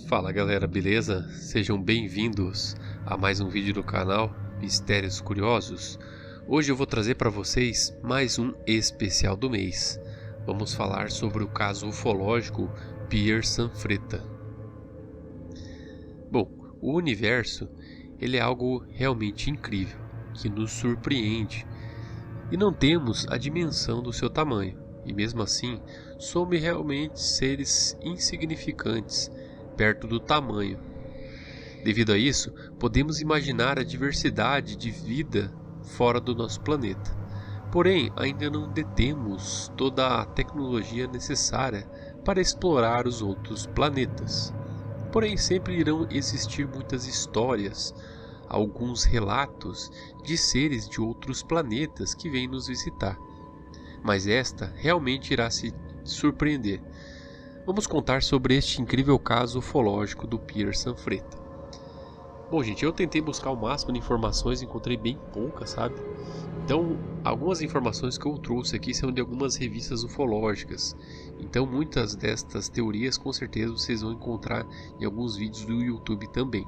Fala galera, beleza? Sejam bem-vindos a mais um vídeo do canal Mistérios Curiosos. Hoje eu vou trazer para vocês mais um especial do mês. Vamos falar sobre o caso ufológico Pier Sanfretta. Bom, o universo ele é algo realmente incrível, que nos surpreende e não temos a dimensão do seu tamanho. E mesmo assim, somos realmente seres insignificantes perto do tamanho. Devido a isso, podemos imaginar a diversidade de vida fora do nosso planeta. Porém, ainda não detemos toda a tecnologia necessária para explorar os outros planetas. Porém, sempre irão existir muitas histórias, alguns relatos de seres de outros planetas que vêm nos visitar. Mas esta realmente irá se surpreender. Vamos contar sobre este incrível caso ufológico do Pier Sanfretta. Bom, gente, eu tentei buscar o máximo de informações, encontrei bem poucas, sabe? Então, algumas informações que eu trouxe aqui são de algumas revistas ufológicas. Então, muitas destas teorias, com certeza, vocês vão encontrar em alguns vídeos do YouTube também.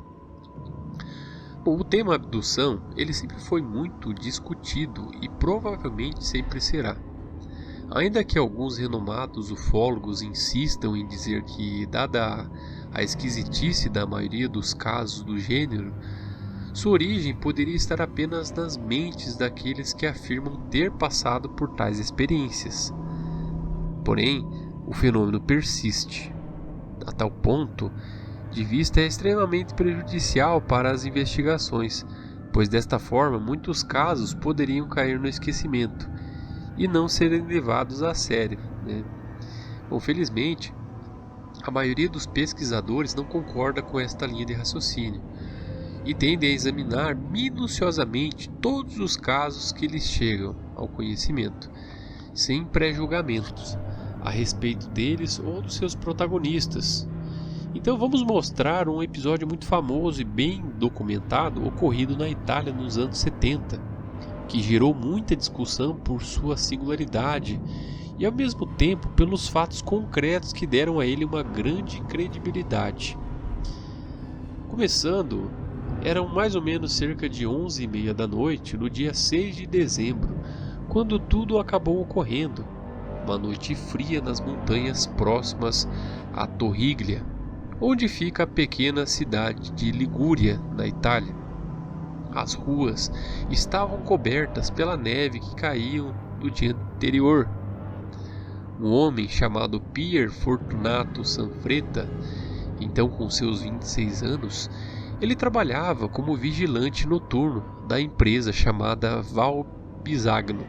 Bom, o tema abdução, ele sempre foi muito discutido e provavelmente sempre será. Ainda que alguns renomados ufólogos insistam em dizer que, dada a esquisitice da maioria dos casos do gênero, sua origem poderia estar apenas nas mentes daqueles que afirmam ter passado por tais experiências. Porém, o fenômeno persiste, a tal ponto de vista é extremamente prejudicial para as investigações, pois desta forma muitos casos poderiam cair no esquecimento e não serem levados a sério, né? Bom, felizmente, a maioria dos pesquisadores não concorda com esta linha de raciocínio e tendem a examinar minuciosamente todos os casos que lhes chegam ao conhecimento, sem pré-julgamentos a respeito deles ou dos seus protagonistas. Então vamos mostrar um episódio muito famoso e bem documentado ocorrido na Itália nos anos 70, que gerou muita discussão por sua singularidade e ao mesmo tempo pelos fatos concretos que deram a ele uma grande credibilidade. Começando, eram mais ou menos cerca de 11h30 da noite no dia 6 de dezembro, quando tudo acabou ocorrendo. Uma noite fria nas montanhas próximas a Torriglia, onde fica a pequena cidade de Ligúria, na Itália. As ruas estavam cobertas pela neve que caiu do dia anterior. Um homem chamado Pier Fortunato Sanfretta, então com seus 26 anos, ele trabalhava como vigilante noturno da empresa chamada Valpisagno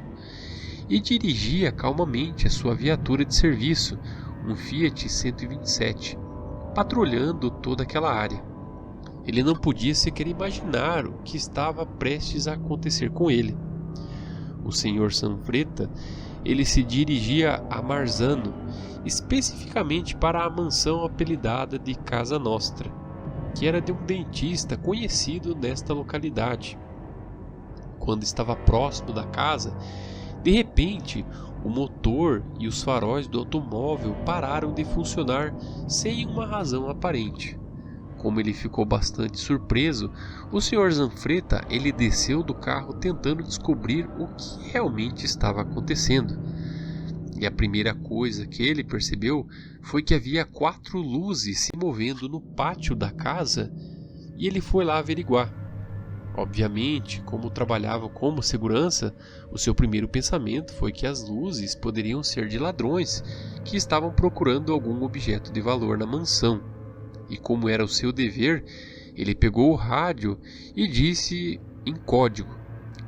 e dirigia calmamente a sua viatura de serviço, um Fiat 127, patrulhando toda aquela área. Ele não podia sequer imaginar o que estava prestes a acontecer com ele. O Sr. Sanfretta, ele se dirigia a Marzano, especificamente para a mansão apelidada de Casa Nostra, que era de um dentista conhecido nesta localidade. Quando estava próximo da casa, de repente, o motor e os faróis do automóvel pararam de funcionar sem uma razão aparente. Como ele ficou bastante surpreso, o Sr. Sanfretta ele desceu do carro tentando descobrir o que realmente estava acontecendo. E a primeira coisa que ele percebeu foi que havia 4 luzes se movendo no pátio da casa e ele foi lá averiguar. Obviamente, como trabalhava como segurança, o seu primeiro pensamento foi que as luzes poderiam ser de ladrões que estavam procurando algum objeto de valor na mansão. E como era o seu dever, ele pegou o rádio e disse em código: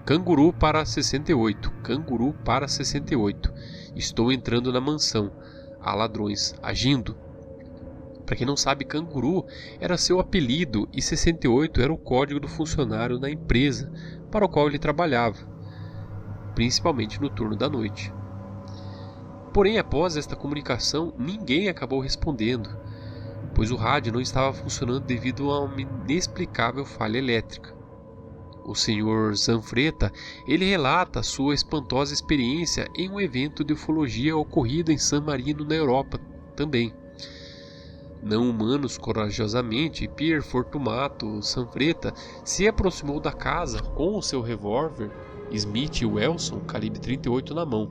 Canguru para 68, Canguru para 68. Estou entrando na mansão. Há ladrões agindo. Para quem não sabe, Canguru era seu apelido e 68 era o código do funcionário na empresa para o qual ele trabalhava, principalmente no turno da noite. Porém, após esta comunicação, ninguém acabou respondendo, pois o rádio não estava funcionando devido a uma inexplicável falha elétrica. O Sr. Sanfretta, ele relata sua espantosa experiência em um evento de ufologia ocorrido em San Marino, na Europa, também. não-humanos corajosamente, Pier Fortunato Sanfretta se aproximou da casa com o seu revólver Smith Wesson calibre 38 na mão.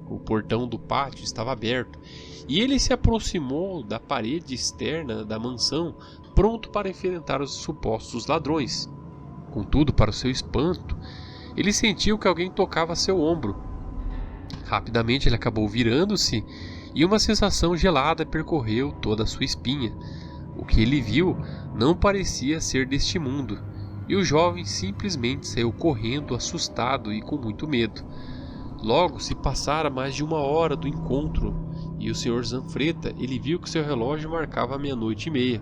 O portão do pátio estava aberto e ele se aproximou da parede externa da mansão, pronto para enfrentar os supostos ladrões. Contudo, para o seu espanto, ele sentiu que alguém tocava seu ombro. Rapidamente ele acabou virando-se e uma sensação gelada percorreu toda a sua espinha. O que ele viu não parecia ser deste mundo, e o jovem simplesmente saiu correndo, assustado e com muito medo. Logo se passara mais de 1 hora do encontro, e o Sr. Zanfretta ele viu que seu relógio marcava 00:30.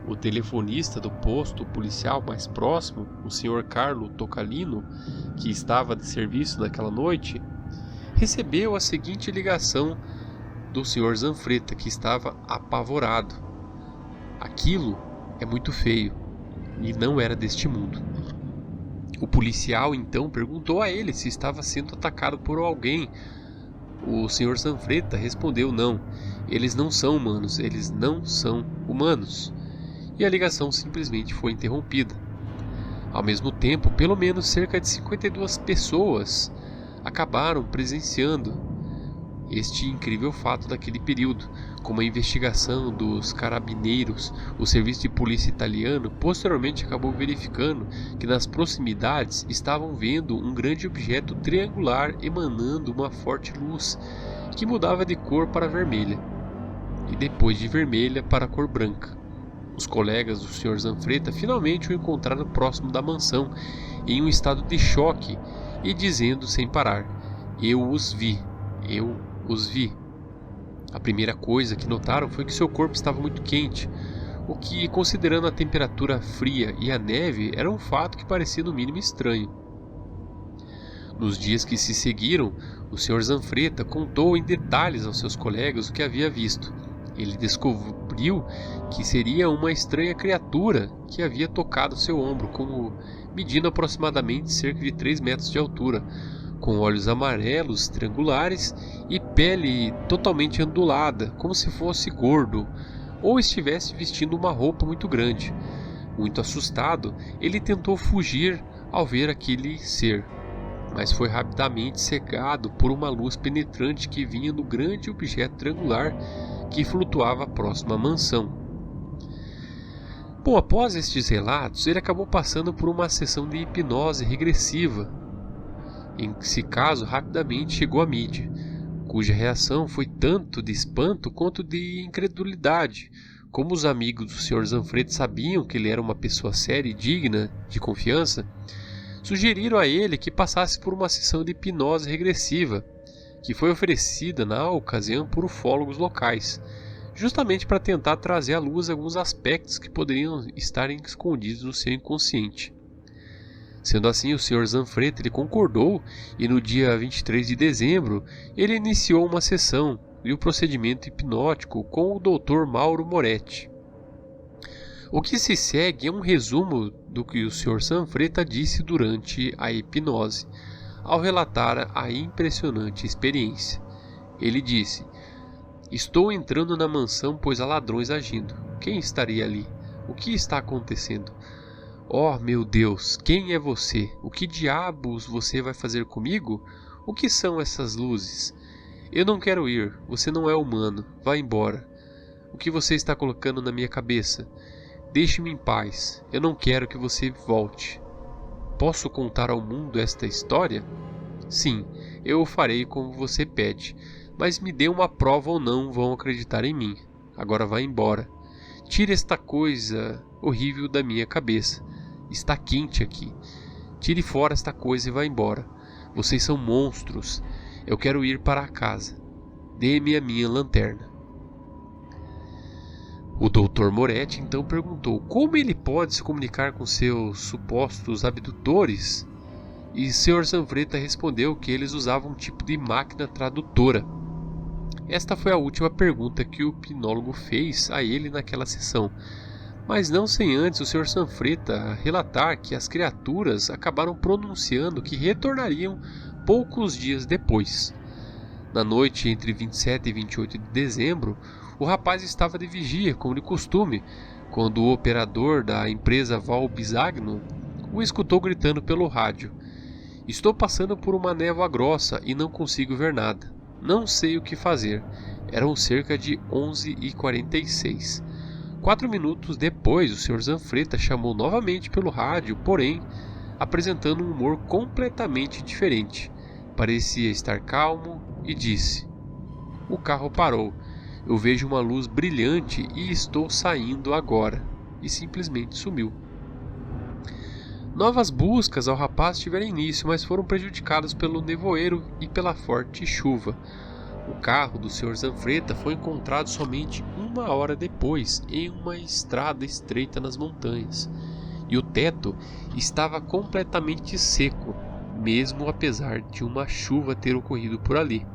O telefonista do posto policial mais próximo, o Sr. Carlo Tocalino, que estava de serviço naquela noite, recebeu a seguinte ligação do Sr. Zanfretta, que estava apavorado. Aquilo é muito feio e não era deste mundo. O policial então perguntou a ele se estava sendo atacado por alguém. O Sr. Zanfretta respondeu: não, eles não são humanos, eles não são humanos. E a ligação simplesmente foi interrompida. Ao mesmo tempo, pelo menos cerca de 52 pessoas acabaram presenciando este incrível fato daquele período, como a investigação dos carabineiros. O serviço de polícia italiano posteriormente acabou verificando que nas proximidades estavam vendo um grande objeto triangular emanando uma forte luz que mudava de cor para vermelha e depois de vermelha para a cor branca. Os colegas do Sr. Zanfretta finalmente o encontraram próximo da mansão, em um estado de choque e dizendo sem parar: eu os vi. A primeira coisa que notaram foi que seu corpo estava muito quente, o que, considerando a temperatura fria e a neve, era um fato que parecia no mínimo estranho. Nos dias que se seguiram, o Sr. Zanfretta contou em detalhes aos seus colegas o que havia visto. Ele descobriu que seria uma estranha criatura que havia tocado seu ombro, medindo aproximadamente cerca de 3 metros de altura, com olhos amarelos triangulares e pele totalmente ondulada, como se fosse gordo ou estivesse vestindo uma roupa muito grande. Muito assustado, ele tentou fugir ao ver aquele ser, mas foi rapidamente cegado por uma luz penetrante que vinha do grande objeto triangular que flutuava próximo à mansão. Bom, após estes relatos, ele acabou passando por uma sessão de hipnose regressiva. Em esse caso, rapidamente chegou à mídia, cuja reação foi tanto de espanto quanto de incredulidade. Como os amigos do Sr. Zanfretta sabiam que ele era uma pessoa séria e digna de confiança, sugeriram a ele que passasse por uma sessão de hipnose regressiva, que foi oferecida na ocasião por ufólogos locais, justamente para tentar trazer à luz alguns aspectos que poderiam estar escondidos no seu inconsciente. Sendo assim, o Sr. Zanfretta ele concordou e no dia 23 de dezembro ele iniciou uma sessão e o procedimento hipnótico com o Dr. Mauro Moretti. O que se segue é um resumo do que o Sr. Zanfretta disse durante a hipnose, ao relatar a impressionante experiência. Ele disse: estou entrando na mansão pois há ladrões agindo. Quem estaria ali? O que está acontecendo? Oh, meu Deus, quem é você? O que diabos você vai fazer comigo? O que são essas luzes? Eu não quero ir, você não é humano, vá embora. O que você está colocando na minha cabeça? Deixe-me em paz, eu não quero que você volte. Posso contar ao mundo esta história? Sim, eu o farei como você pede, mas me dê uma prova ou não vão acreditar em mim. Agora vá embora. Tire esta coisa horrível da minha cabeça. Está quente aqui. Tire fora esta coisa e vá embora. Vocês são monstros. Eu quero ir para a casa. Dê-me a minha lanterna. O Dr. Moretti então perguntou como ele pode se comunicar com seus supostos abdutores, e Sr. Zanfretta respondeu que eles usavam um tipo de máquina tradutora. Esta foi a última pergunta que o hipnólogo fez a ele naquela sessão, mas não sem antes o Sr. Zanfretta relatar que as criaturas acabaram pronunciando que retornariam poucos dias depois. Na noite entre 27 e 28 de dezembro, O rapaz estava de vigia, como de costume, quando o operador da empresa Val Bisagno o escutou gritando pelo rádio: "Estou passando por uma névoa grossa e não consigo ver nada. Não sei o que fazer." Eram cerca de 11h46. 4 minutos depois, o Sr. Zanfretta chamou novamente pelo rádio, porém apresentando um humor completamente diferente. Parecia estar calmo e disse: "O carro parou. Eu vejo uma luz brilhante e estou saindo agora." E simplesmente sumiu. Novas buscas ao rapaz tiveram início, mas foram prejudicadas pelo nevoeiro e pela forte chuva. O carro do Sr. Zanfretta foi encontrado somente 1 hora depois, em uma estrada estreita nas montanhas, e o teto estava completamente seco, mesmo apesar de uma chuva ter ocorrido por ali.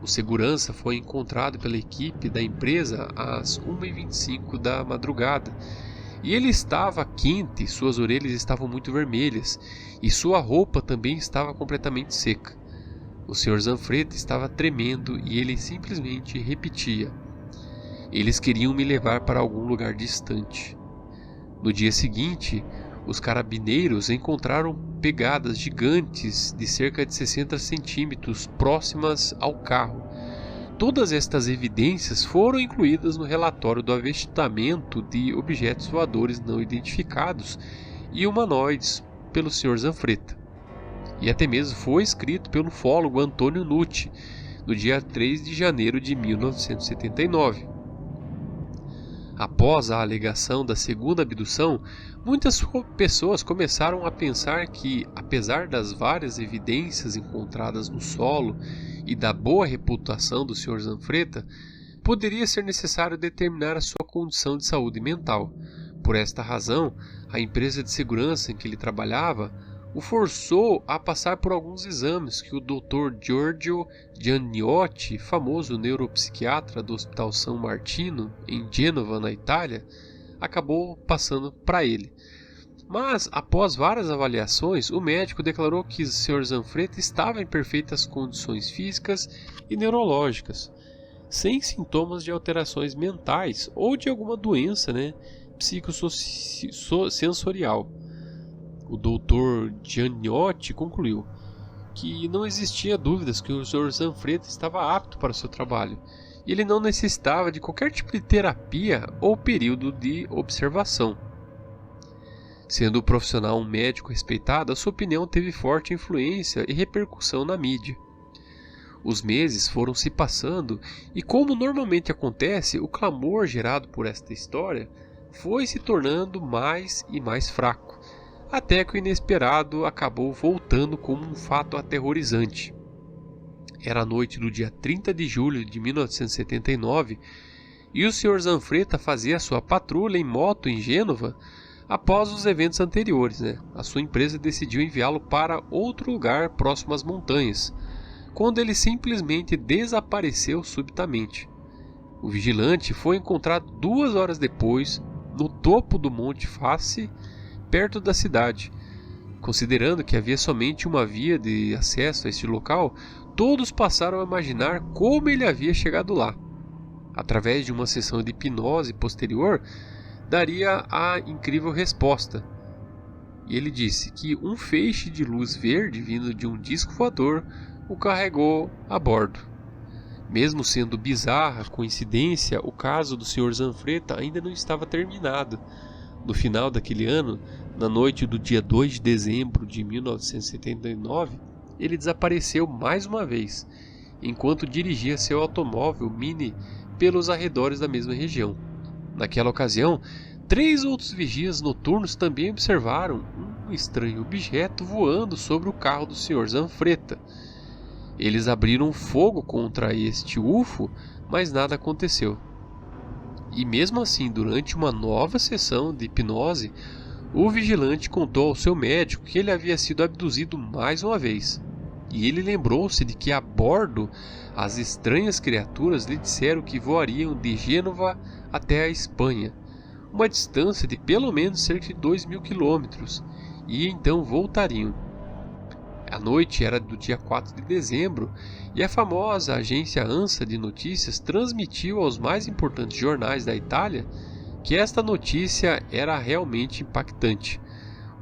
O segurança foi encontrado pela equipe da empresa às 1h25 da madrugada, e ele estava quente, suas orelhas estavam muito vermelhas, e sua roupa também estava completamente seca. O Sr. Zanfretta estava tremendo e ele simplesmente repetia: "Eles queriam me levar para algum lugar distante." No dia seguinte, os carabineiros encontraram pegadas gigantes de cerca de 60 centímetros próximas ao carro. Todas estas evidências foram incluídas no relatório do avistamento de objetos voadores não identificados e humanoides pelo Sr. Zanfretta. E até mesmo foi escrito pelo ufólogo Antônio Nucci, no dia 3 de janeiro de 1979. Após a alegação da segunda abdução, muitas pessoas começaram a pensar que, apesar das várias evidências encontradas no solo e da boa reputação do Sr. Zanfretta, poderia ser necessário determinar a sua condição de saúde mental. Por esta razão, a empresa de segurança em que ele trabalhava o forçou a passar por alguns exames que o Dr. Giorgio Gianniotti, famoso neuropsiquiatra do Hospital San Martino, em Gênova, na Itália, acabou passando para ele. Mas, após várias avaliações, o médico declarou que o Sr. Zanfretta estava em perfeitas condições físicas e neurológicas, sem sintomas de alterações mentais ou de alguma doença, psicossensorial. O Dr. Gianniotti concluiu que não existia dúvidas que o Sr. Zanfretta estava apto para o seu trabalho e ele não necessitava de qualquer tipo de terapia ou período de observação. Sendo o profissional um médico respeitado, a sua opinião teve forte influência e repercussão na mídia. Os meses foram se passando e, como normalmente acontece, o clamor gerado por esta história foi se tornando mais e mais fraco, até que o inesperado acabou voltando como um fato aterrorizante. Era a noite do dia 30 de julho de 1979 e o Sr. Zanfretta fazia sua patrulha em moto em Gênova. Após os eventos anteriores, a sua empresa decidiu enviá-lo para outro lugar próximo às montanhas, quando ele simplesmente desapareceu subitamente. O vigilante foi encontrado 2 horas depois no topo do Monte Face, perto da cidade. Considerando que havia somente uma via de acesso a este local, todos passaram a imaginar como ele havia chegado lá. Através de uma sessão de hipnose posterior, daria a incrível resposta. E ele disse que um feixe de luz verde vindo de um disco voador o carregou a bordo. Mesmo sendo bizarra a coincidência, o caso do Sr. Zanfretta ainda não estava terminado. No final daquele ano, na noite do dia 2 de dezembro de 1979, ele desapareceu mais uma vez, enquanto dirigia seu automóvel Mini pelos arredores da mesma região. Naquela ocasião, 3 outros vigias noturnos também observaram um estranho objeto voando sobre o carro do Sr. Zanfretta. Eles abriram fogo contra este UFO, mas nada aconteceu. E mesmo assim, durante uma nova sessão de hipnose, o vigilante contou ao seu médico que ele havia sido abduzido mais uma vez. E ele lembrou-se de que a bordo as estranhas criaturas lhe disseram que voariam de Gênova até a Espanha, uma distância de pelo menos cerca de 2.000 quilômetros, e então voltariam. A noite era do dia 4 de dezembro e a famosa agência ANSA de notícias transmitiu aos mais importantes jornais da Itália que esta notícia era realmente impactante.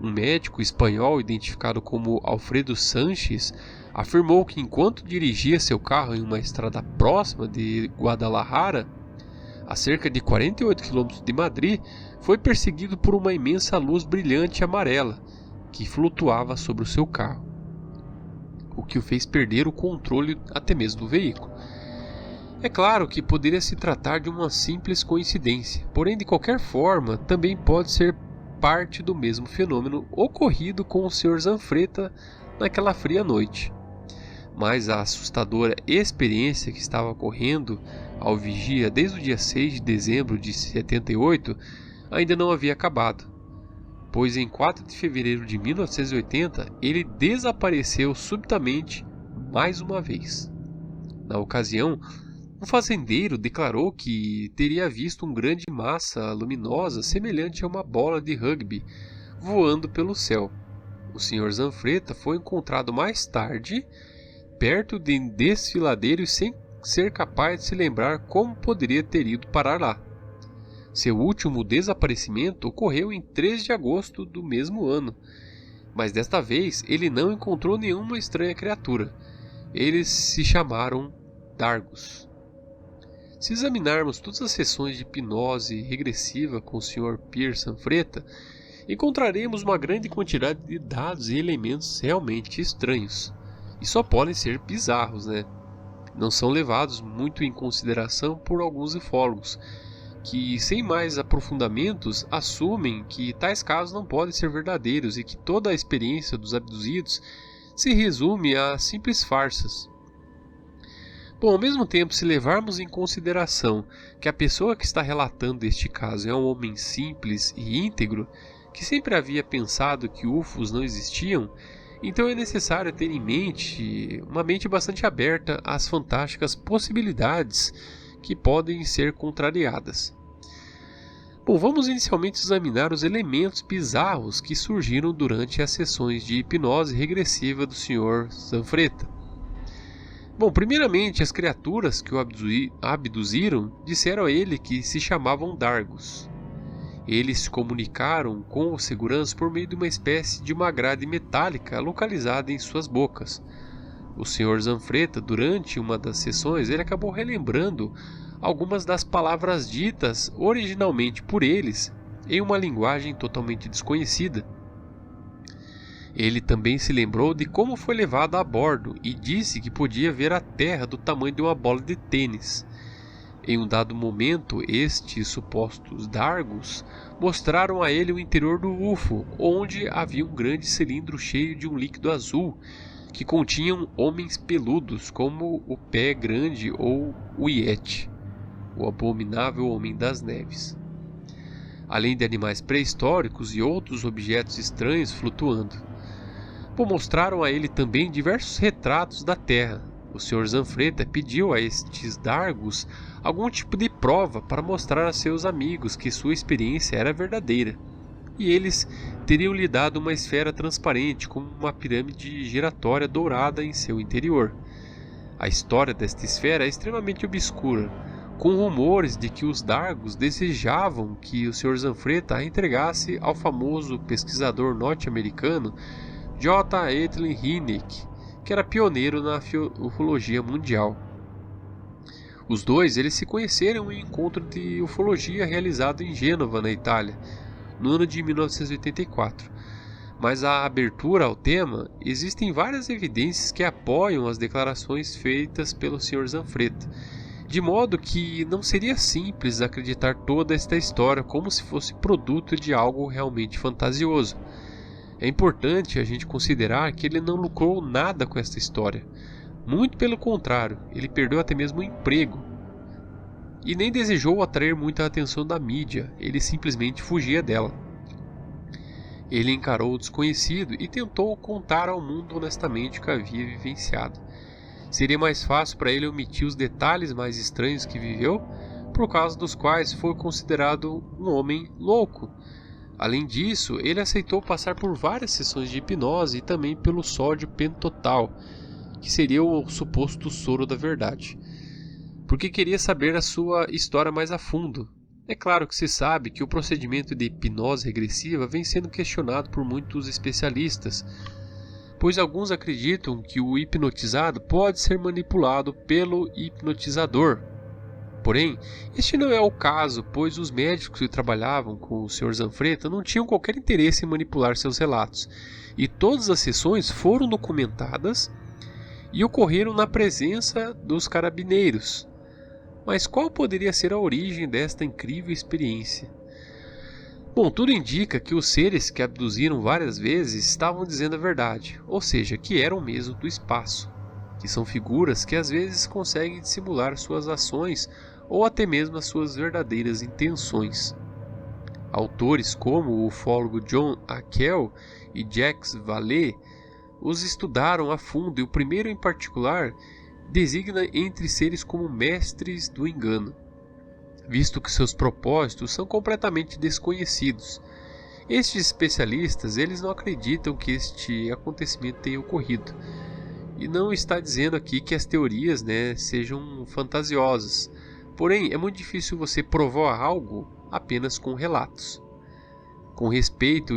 Um médico espanhol identificado como Alfredo Sanches afirmou que enquanto dirigia seu carro em uma estrada próxima de Guadalajara, a cerca de 48 quilômetros de Madrid, foi perseguido por uma imensa luz brilhante amarela que flutuava sobre o seu carro, o que o fez perder o controle até mesmo do veículo. É claro que poderia se tratar de uma simples coincidência, porém de qualquer forma também pode ser parte do mesmo fenômeno ocorrido com o Sr. Zanfretta naquela fria noite. Mas a assustadora experiência que estava ocorrendo ao vigia desde o dia 6 de dezembro de 78 ainda não havia acabado, pois em 4 de fevereiro de 1980 ele desapareceu subitamente mais uma vez. Na ocasião, um fazendeiro declarou que teria visto uma grande massa luminosa semelhante a uma bola de rugby voando pelo céu. O Sr. Zanfretta foi encontrado mais tarde perto de um desfiladeiro sem ser capaz de se lembrar como poderia ter ido parar lá. Seu último desaparecimento ocorreu em 3 de agosto do mesmo ano, mas desta vez ele não encontrou nenhuma estranha criatura. Eles se chamaram Dargos. Se examinarmos todas as sessões de hipnose regressiva com o Sr. Pierre Zanfretta, encontraremos uma grande quantidade de dados e elementos realmente estranhos. E só podem ser bizarros, né? Não são levados muito em consideração por alguns ufólogos, que sem mais aprofundamentos assumem que tais casos não podem ser verdadeiros e que toda a experiência dos abduzidos se resume a simples farsas. Bom, ao mesmo tempo, se levarmos em consideração que a pessoa que está relatando este caso é um homem simples e íntegro, que sempre havia pensado que UFOs não existiam, então é necessário ter em mente uma mente bastante aberta às fantásticas possibilidades que podem ser contrariadas. Bom, vamos inicialmente examinar os elementos bizarros que surgiram durante as sessões de hipnose regressiva do Sr. Zanfretta. Bom, primeiramente, as criaturas que o abduziram disseram a ele que se chamavam Dargos. Eles se comunicaram com os seguranças por meio de uma espécie de uma grade metálica localizada em suas bocas. O Sr. Zanfretta, durante uma das sessões, ele acabou relembrando algumas das palavras ditas originalmente por eles em uma linguagem totalmente desconhecida. Ele também se lembrou de como foi levado a bordo e disse que podia ver a Terra do tamanho de uma bola de tênis. Em um dado momento, estes supostos Dargos mostraram a ele o interior do UFO, onde havia um grande cilindro cheio de um líquido azul, que continham homens peludos, como o Pé Grande ou o Yeti, o abominável Homem das Neves, além de animais pré-históricos e outros objetos estranhos flutuando. Mostraram a ele também diversos retratos da Terra. O Sr. Zanfretta pediu a estes Dargos algum tipo de prova para mostrar a seus amigos que sua experiência era verdadeira, e eles teriam lhe dado uma esfera transparente com uma pirâmide giratória dourada em seu interior. A história desta esfera é extremamente obscura, com rumores de que os Dargos desejavam que o Sr. Zanfretta a entregasse ao famoso pesquisador norte-americano J. Edwin Hynek, que era pioneiro na ufologia mundial. Os dois eles se conheceram em um encontro de ufologia realizado em Gênova, na Itália, no ano de 1984. Mas a abertura ao tema, existem várias evidências que apoiam as declarações feitas pelo Sr. Zanfretta, de modo que não seria simples acreditar toda esta história como se fosse produto de algo realmente fantasioso. É importante a gente considerar que ele não lucrou nada com esta história. Muito pelo contrário, ele perdeu até mesmo o emprego. E nem desejou atrair muita atenção da mídia, ele simplesmente fugia dela. Ele encarou o desconhecido e tentou contar ao mundo honestamente o que havia vivenciado. Seria mais fácil para ele omitir os detalhes mais estranhos que viveu, por causa dos quais foi considerado um homem louco. Além disso, ele aceitou passar por várias sessões de hipnose e também pelo sódio pentotal, que seria o suposto soro da verdade, porque queria saber a sua história mais a fundo. É claro que se sabe que o procedimento de hipnose regressiva vem sendo questionado por muitos especialistas, pois alguns acreditam que o hipnotizado pode ser manipulado pelo hipnotizador. Porém, este não é o caso, pois os médicos que trabalhavam com o Sr. Zanfretta não tinham qualquer interesse em manipular seus relatos, e todas as sessões foram documentadas e ocorreram na presença dos carabineiros. Mas qual poderia ser a origem desta incrível experiência? Bom, tudo indica que os seres que abduziram várias vezes estavam dizendo a verdade, ou seja, que eram mesmo do espaço, que são figuras que às vezes conseguem dissimular suas ações ou até mesmo as suas verdadeiras intenções. Autores como o ufólogo John Haeckel e Jacques Vallée os estudaram a fundo, e o primeiro em particular designa entre seres como mestres do engano, visto que seus propósitos são completamente desconhecidos. Estes especialistas, eles não acreditam que este acontecimento tenha ocorrido, e não está dizendo aqui que as teorias, sejam fantasiosas. Porém, é muito difícil você provar algo apenas com relatos. Com respeito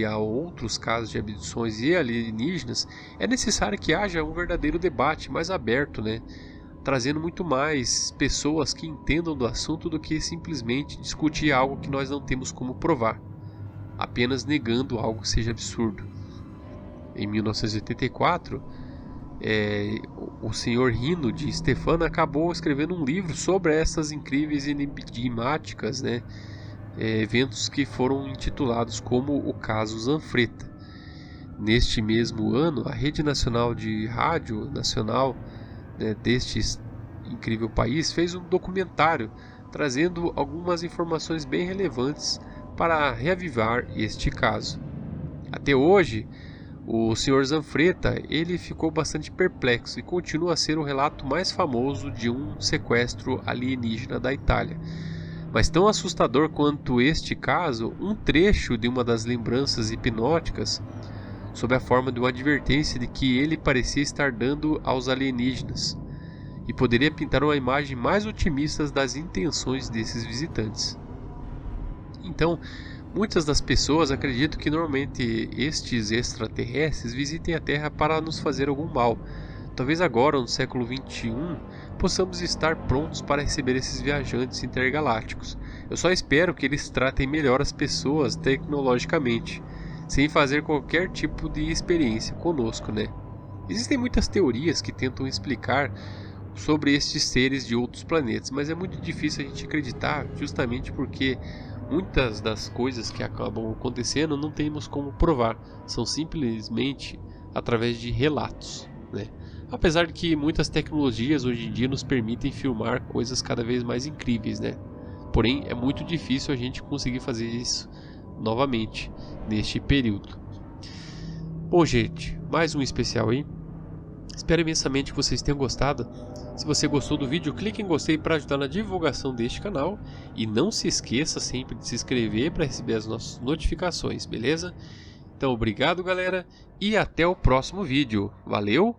a outros casos de abduções e alienígenas, é necessário que haja um verdadeiro debate mais aberto, trazendo muito mais pessoas que entendam do assunto do que simplesmente discutir algo que nós não temos como provar, apenas negando algo que seja absurdo. Em 1984, o Sr. Rino de Stefano acabou escrevendo um livro sobre essas incríveis e enigmáticas, eventos que foram intitulados como o caso Zanfretta. Neste mesmo ano, a Rede Nacional de Rádio Nacional deste incrível país fez um documentário trazendo algumas informações bem relevantes para reavivar este caso. Até hoje, o Sr. Zanfretta ele ficou bastante perplexo e continua a ser o relato mais famoso de um sequestro alienígena da Itália. Mas tão assustador quanto este caso, um trecho de uma das lembranças hipnóticas, sob a forma de uma advertência de que ele parecia estar dando aos alienígenas, e poderia pintar uma imagem mais otimista das intenções desses visitantes. Então, muitas das pessoas acreditam que normalmente estes extraterrestres visitem a Terra para nos fazer algum mal. Talvez agora, no século XXI, possamos estar prontos para receber esses viajantes intergalácticos. Eu só espero que eles tratem melhor as pessoas tecnologicamente, sem fazer qualquer tipo de experiência conosco, Existem muitas teorias que tentam explicar sobre estes seres de outros planetas, mas é muito difícil a gente acreditar, justamente porque muitas das coisas que acabam acontecendo não temos como provar, são simplesmente através de relatos, Apesar de que muitas tecnologias hoje em dia nos permitem filmar coisas cada vez mais incríveis, Porém, é muito difícil a gente conseguir fazer isso novamente neste período. Bom, gente, mais um especial aí. Espero imensamente que vocês tenham gostado. Se você gostou do vídeo, clique em gostei para ajudar na divulgação deste canal. E não se esqueça sempre de se inscrever para receber as nossas notificações, beleza? Então, obrigado, galera, e até o próximo vídeo. Valeu!